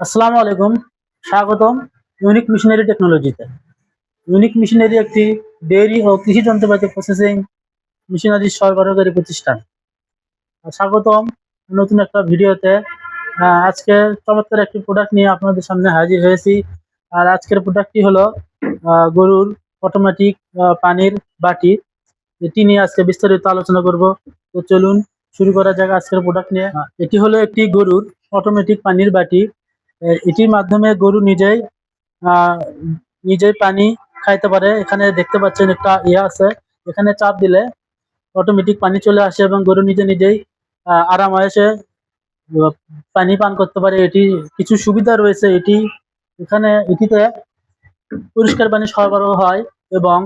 আসসালামু আলাইকুম। স্বাগতম ইউনিক মিশনারি টেকনোলজিতে। ইউনিক মিশনারি একটি ডেইরি ও কৃষি যন্ত্রপাতি প্রসেসিং মেশিনারি সরবরাহকারী প্রতিষ্ঠান। স্বাগতম নতুন একটা ভিডিওতে। আজকে চমৎকার একটি প্রোডাক্ট নিয়ে আপনাদের সামনে হাজির হয়েছি। আর আজকের প্রোডাক্টটি হলো গরুর অটোমেটিক পানির বাটি। এটি নিয়ে আজকে বিস্তারিত আলোচনা করব। তো চলুন শুরু করা যাক আজকের প্রোডাক্ট নিয়ে। এটি হলো একটি গরুর অটোমেটিক পানির বাটি। এটির মাধ্যমে গরু আহ, নিজেই পানি খাইতে পারে। এখানে দেখতে পাচ্ছেন একটা ইয়ে আছে, এখানে চাপ দিলে অটোমেটিক পানি চলে আসে এবং গরু নিজেই আরাম আয়েসে আহ, পানি পান করতে পারে। এটি কিছু সুবিধা রয়েছে। এটিতে পরিষ্কার পানি সরবরাহ হয় এবং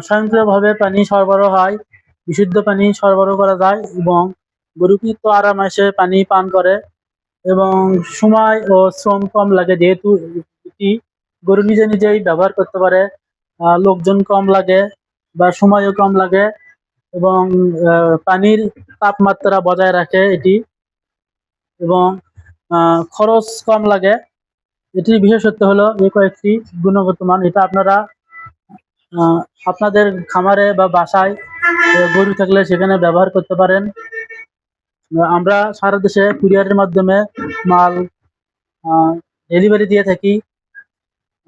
স্বয়ংক্রিয়ভাবে পানি সরবরাহ হয়, বিশুদ্ধ পানি সরবরাহ করা যায় এবং গরু কিন্তু আরাম আয়েসে পানি পান করে এবং সময় ও শ্রম কম লাগে, যেহেতু এটি গরু নিজেই ব্যবহার করতে পারে। লোকজন কম লাগে বা সময়ও কম লাগে এবং পানির তাপমাত্রা বজায় রাখে এটি এবং খরচ কম লাগে। এটির বিশেষত্ব হলো এই কয়েকটি গুণগত মান। এটা আপনারা আহ, আপনাদের খামারে বা বাসায় গরু থাকলে সেখানে ব্যবহার করতে পারেন। আমরা সারা দেশে কুরিয়ারের মাধ্যমে মাল ডেলিভারি দিয়ে থাকি।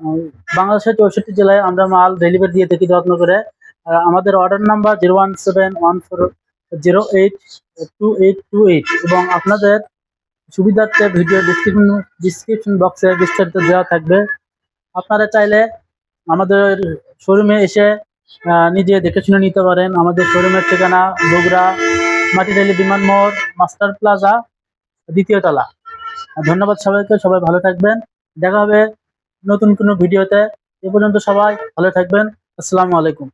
আহ, বাংলাদেশের 64 জেলায় আমরা মাল ডেলিভারি দিয়ে থাকি যত্ন করে। আমাদের অর্ডার নাম্বার 01714082828 এবং আপনাদের সুবিধার্থে ভিডিও ডিসক্রিপশন বক্সে বিস্তারিত দেওয়া থাকবে। আপনারা চাইলে আমাদের শোরুমে এসে নিজে দেখে শুনে নিতে পারেন। আমাদের শোরুমের ঠিকানা বগুড়া মাটিরালি বিমান মোড়, মাস্টার প্লাজা, দ্বিতীয় তলা। ধন্যবাদ সবাইকে, সবাই ভালো থাকবেন। দেখা হবে নতুন কোনো ভিডিওতে। এ পর্যন্ত সবাই ভালো থাকবেন। আসসালামু আলাইকুম।